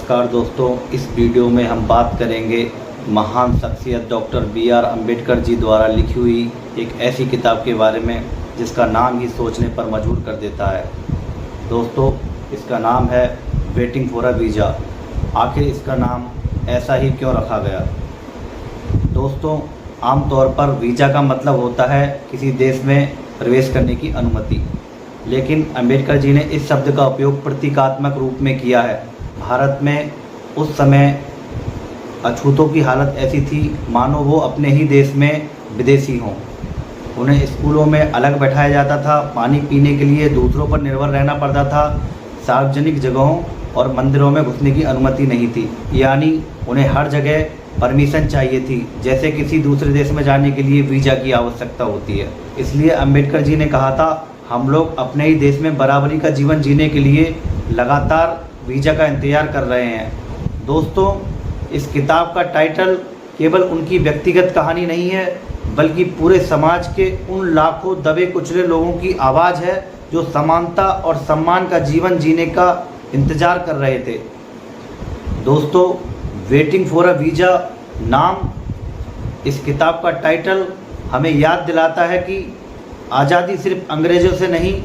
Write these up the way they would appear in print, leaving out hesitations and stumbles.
नमस्कार दोस्तों, इस वीडियो में हम बात करेंगे महान शख्सियत डॉक्टर B.R. अम्बेडकर जी द्वारा लिखी हुई एक ऐसी किताब के बारे में जिसका नाम ही सोचने पर मजबूर कर देता है। दोस्तों, इसका नाम है वेटिंग फॉर अ वीज़ा। आखिर इसका नाम ऐसा ही क्यों रखा गया? दोस्तों, आमतौर पर वीज़ा का मतलब होता है किसी देश में प्रवेश करने की अनुमति, लेकिन अम्बेडकर जी ने इस शब्द का उपयोग प्रतीकात्मक रूप में किया है। भारत में उस समय अछूतों की हालत ऐसी थी मानो वो अपने ही देश में विदेशी हों। उन्हें स्कूलों में अलग बैठाया जाता था, पानी पीने के लिए दूसरों पर निर्भर रहना पड़ता था, सार्वजनिक जगहों और मंदिरों में घुसने की अनुमति नहीं थी, यानी उन्हें हर जगह परमिशन चाहिए थी, जैसे किसी दूसरे देश में जाने के लिए वीज़ा की आवश्यकता होती है। इसलिए अम्बेडकर जी ने कहा था, हम लोग अपने ही देश में बराबरी का जीवन जीने के लिए लगातार वीज़ा का इंतज़ार कर रहे हैं। दोस्तों, इस किताब का टाइटल केवल उनकी व्यक्तिगत कहानी नहीं है, बल्कि पूरे समाज के उन लाखों दबे कुचले लोगों की आवाज़ है जो समानता और सम्मान का जीवन जीने का इंतज़ार कर रहे थे। दोस्तों, वेटिंग फॉर अ वीज़ा नाम इस किताब का टाइटल हमें याद दिलाता है कि आज़ादी सिर्फ अंग्रेज़ों से नहीं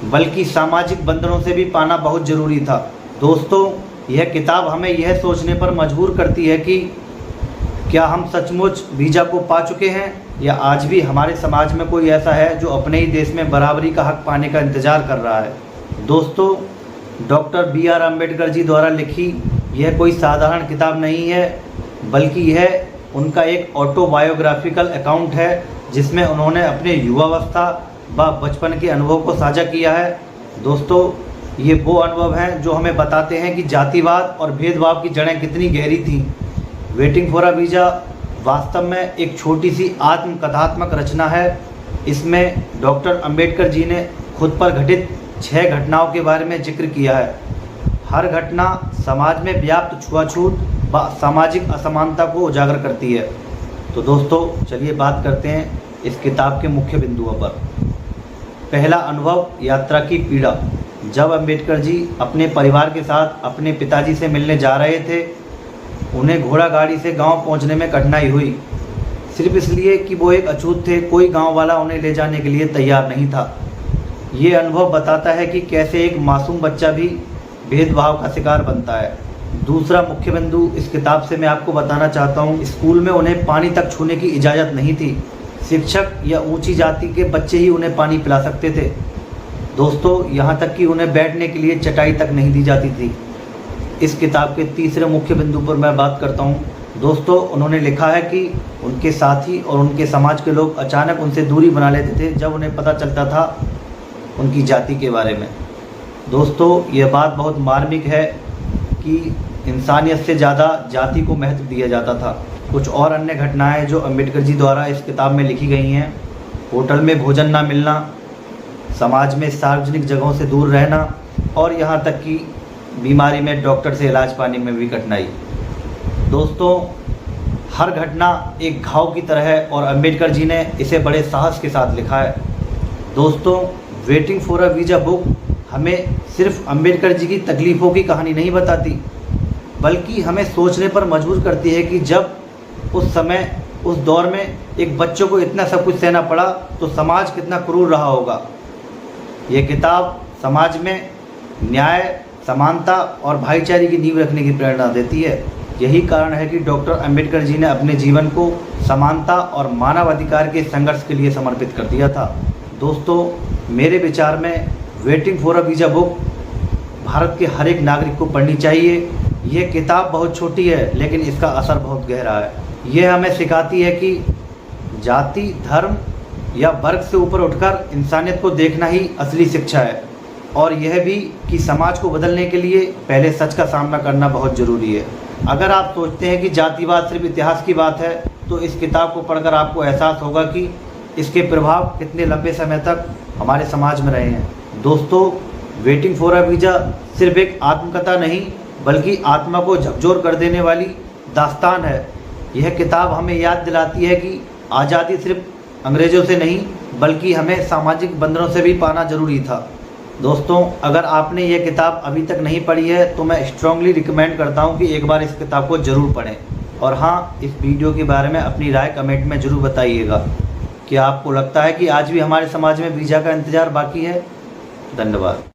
बल्कि सामाजिक बंधनों से भी पाना बहुत ज़रूरी था। दोस्तों, यह किताब हमें यह सोचने पर मजबूर करती है कि क्या हम सचमुच वीज़ा को पा चुके हैं, या आज भी हमारे समाज में कोई ऐसा है जो अपने ही देश में बराबरी का हक पाने का इंतज़ार कर रहा है। दोस्तों, डॉक्टर B.R. अम्बेडकर जी द्वारा लिखी यह कोई साधारण किताब नहीं है, बल्कि यह उनका एक ऑटोबायोग्राफिकल अकाउंट है जिसमें उन्होंने अपने युवावस्था व बचपन के अनुभव को साझा किया है। दोस्तों, ये वो अनुभव हैं जो हमें बताते हैं कि जातिवाद और भेदभाव की जड़ें कितनी गहरी थीं। वेटिंग फॉर अ वीज़ा वास्तव में एक छोटी सी आत्मकथात्मक रचना है। इसमें डॉक्टर अम्बेडकर जी ने खुद पर घटित 6 घटनाओं के बारे में जिक्र किया है। हर घटना समाज में व्याप्त छुआछूत व सामाजिक असमानता को उजागर करती है। तो दोस्तों, चलिए बात करते हैं इस किताब के मुख्य बिंदुओं पर। पहला अनुभव, यात्रा की पीड़ा। जब अम्बेडकर जी अपने परिवार के साथ अपने पिताजी से मिलने जा रहे थे, उन्हें घोड़ा गाड़ी से गांव पहुंचने में कठिनाई हुई, सिर्फ इसलिए कि वो एक अछूत थे। कोई गांव वाला उन्हें ले जाने के लिए तैयार नहीं था। ये अनुभव बताता है कि कैसे एक मासूम बच्चा भी भेदभाव का शिकार बनता है। दूसरा मुख्य बिंदु इस किताब से मैं आपको बताना चाहता हूँ, स्कूल में उन्हें पानी तक छूने की इजाज़त नहीं थी। शिक्षक या ऊंची जाति के बच्चे ही उन्हें पानी पिला सकते थे। दोस्तों, यहाँ तक कि उन्हें बैठने के लिए चटाई तक नहीं दी जाती थी। इस किताब के तीसरे मुख्य बिंदु पर मैं बात करता हूँ। दोस्तों, उन्होंने लिखा है कि उनके साथी और उनके समाज के लोग अचानक उनसे दूरी बना लेते थे जब उन्हें पता चलता था उनकी जाति के बारे में। दोस्तों, यह बात बहुत मार्मिक है कि इंसानियत से ज़्यादा जाति को महत्व दिया जाता था। कुछ और अन्य घटनाएं जो अम्बेडकर जी द्वारा इस किताब में लिखी गई हैं, होटल में भोजन ना मिलना, समाज में सार्वजनिक जगहों से दूर रहना, और यहाँ तक कि बीमारी में डॉक्टर से इलाज पाने में भी कठिनाई। दोस्तों, हर घटना एक घाव की तरह है और अम्बेडकर जी ने इसे बड़े साहस के साथ लिखा है। दोस्तों, waiting for a visa book हमें सिर्फ अम्बेडकर जी की तकलीफ़ों की कहानी नहीं बताती, बल्कि हमें सोचने पर मजबूर करती है कि जब उस समय उस दौर में एक बच्चों को इतना सब कुछ सहना पड़ा तो समाज कितना क्रूर रहा होगा। ये किताब समाज में न्याय, समानता और भाईचारे की नींव रखने की प्रेरणा देती है। यही कारण है कि डॉक्टर अम्बेडकर जी ने अपने जीवन को समानता और मानवाधिकार के संघर्ष के लिए समर्पित कर दिया था। दोस्तों, मेरे विचार में waiting for a visa book Bharat के हर एक नागरिक को पढ़नी चाहिए। ये किताब बहुत छोटी है, लेकिन इसका असर बहुत गहरा है। यह हमें सिखाती है कि जाति, धर्म या वर्ग से ऊपर उठकर इंसानियत को देखना ही असली शिक्षा है, और यह भी कि समाज को बदलने के लिए पहले सच का सामना करना बहुत ज़रूरी है। अगर आप सोचते हैं कि जातिवाद सिर्फ इतिहास की बात है, तो इस किताब को पढ़कर आपको एहसास होगा कि इसके प्रभाव कितने लंबे समय तक हमारे समाज में रहे हैं। दोस्तों, वेटिंग फॉर अ वीज़ा सिर्फ एक आत्मकथा नहीं, बल्कि आत्मा को झकझोर कर देने वाली दास्तान है। यह किताब हमें याद दिलाती है कि आज़ादी सिर्फ अंग्रेज़ों से नहीं, बल्कि हमें सामाजिक बंधनों से भी पाना जरूरी था। दोस्तों, अगर आपने ये किताब अभी तक नहीं पढ़ी है तो मैं स्ट्रांगली रिकमेंड करता हूँ कि एक बार इस किताब को ज़रूर पढ़ें। और हाँ, इस वीडियो के बारे में अपनी राय कमेंट में ज़रूर बताइएगा कि आपको लगता है कि आज भी हमारे समाज में वीज़ा का इंतज़ार बाकी है। धन्यवाद।